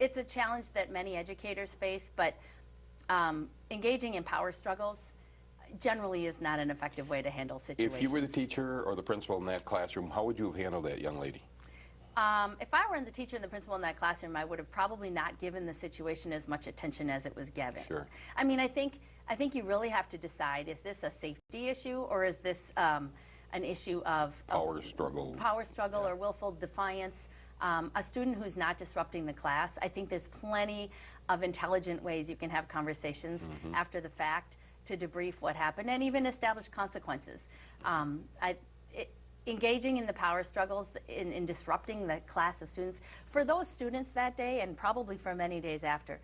it's a challenge that many educators face, but engaging in power struggles generally is not an effective way to handle situations. If you were the teacher or the principal in that classroom, how would you have handled that young lady? If I were the teacher and the principal in that classroom, I would have probably not given the situation as much attention as it was given. Sure. I mean, I think you really have to decide, is this a safety issue, or is this an issue of Power struggle. Power struggle, or willful defiance. A student who's not disrupting the class, I think there's plenty of intelligent ways you can have conversations after the fact to debrief what happened and even establish consequences. Engaging in the power struggles in disrupting the class of students, for those students that day and probably for many days after,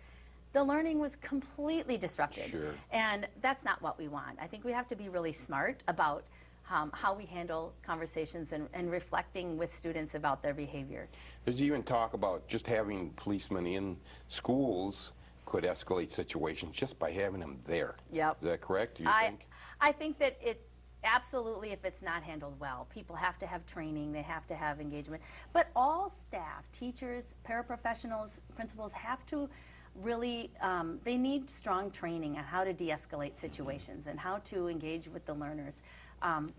the learning was completely disrupted. Sure. And that's not what we want. I think we have to be really smart about how we handle conversations and reflecting with students about their behavior. There's even talk about just having policemen in schools could escalate situations just by having them there. Yep. Is that correct, do you think? I think that it absolutely, if it's not handled well. People have to have training, they have to have engagement. But all staff, teachers, paraprofessionals, principals have to really, they need strong training on how to de-escalate situations and how to engage with the learners.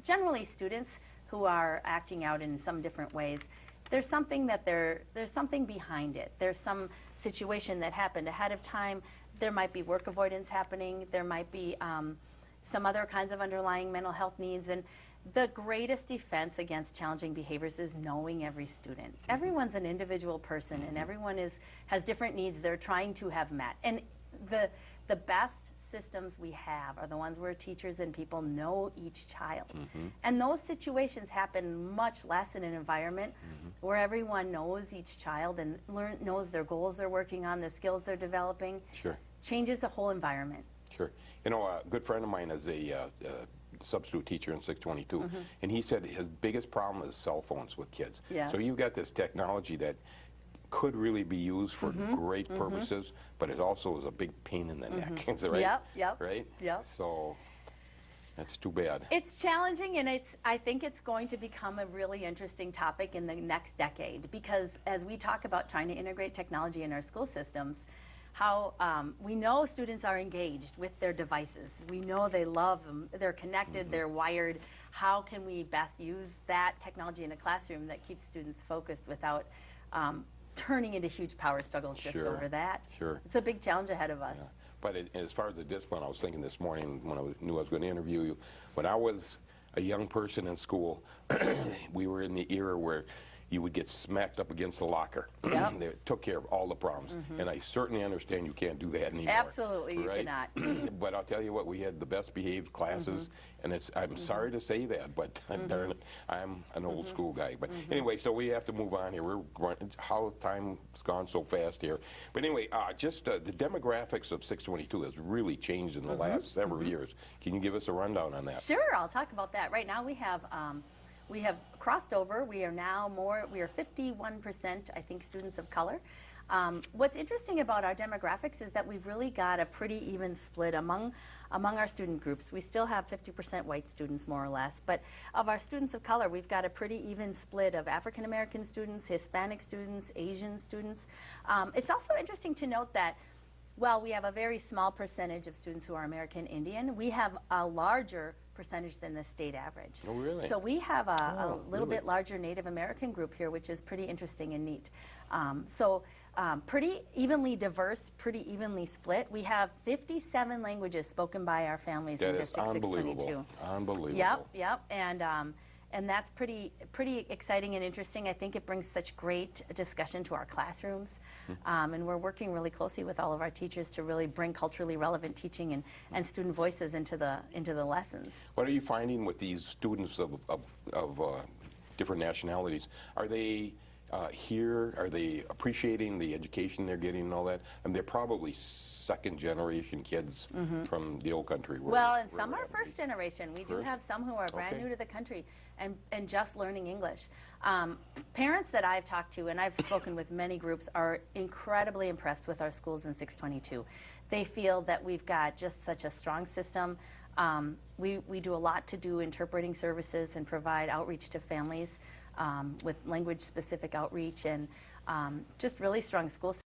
Generally, students who are acting out in some different ways, there's something behind it. There's some situation that happened ahead of time. There might be work avoidance happening. There might be some other kinds of underlying mental health needs. And the greatest defense against challenging behaviors is knowing every student. Everyone's an individual person, and everyone has different needs they're trying to have met. And the best systems we have are the ones where teachers and people know each child. And those situations happen much less in an environment where everyone knows each child and knows their goals they're working on, the skills they're developing. Sure. Changes the whole environment. Sure. You know, a good friend of mine is a substitute teacher in 622, and he said his biggest problem is cell phones with kids. Yes. So you've got this technology that could really be used for great purposes, but it also is a big pain in the neck, right? Yep. Right? Yep. So that's too bad. It's challenging, and I think it's going to become a really interesting topic in the next decade, because as we talk about trying to integrate technology in our school systems, how we know students are engaged with their devices. We know they love them. They're connected. They're wired. How can we best use that technology in a classroom that keeps students focused without turning into huge power struggles just over that? Sure. It's a big challenge ahead of us. Yeah. But as far as the discipline, I was thinking this morning when I knew I was going to interview you, when I was a young person in school, we were in the era where you would get smacked up against the locker. Yep. They took care of all the problems. And I certainly understand you can't do that anymore. Absolutely, you right? cannot. But I'll tell you what, we had the best behaved classes, and I'm sorry to say that, but darn it, I'm an old school guy. But anyway, so we have to move on here. We're running, how time's gone so fast here. But anyway, just the demographics of 622 has really changed in the last several years. Can you give us a rundown on that? Sure, I'll talk about that. Right now we have crossed over. We are 51%, I think, students of color. What's interesting about our demographics is that we've really got a pretty even split among our student groups. We still have 50% white students, more or less, but of our students of color, we've got a pretty even split of African American students, Hispanic students, Asian students. It's also interesting to note that while we have a very small percentage of students who are American Indian, we have a larger percentage than the state average. Oh, really? So we have a little bit larger Native American group here, which is pretty interesting and neat. Pretty evenly diverse, pretty evenly split. We have 57 languages spoken by our families in District 622. Unbelievable. Yep. And that's pretty exciting and interesting. I think it brings such great discussion to our classrooms. And we're working really closely with all of our teachers to really bring culturally relevant teaching and student voices into the lessons. What are you finding with these students of different nationalities? Are they here? Are they appreciating the education they're getting and all that? And they're probably second generation kids from the old country. Well, and some are first generation. We do have some who are brand new to the country and just learning English. Parents that I've talked to, and I've spoken with many groups, are incredibly impressed with our schools in 622. They feel that we've got just such a strong system. We do a lot to do interpreting services and provide outreach to families with language-specific outreach, and just really strong school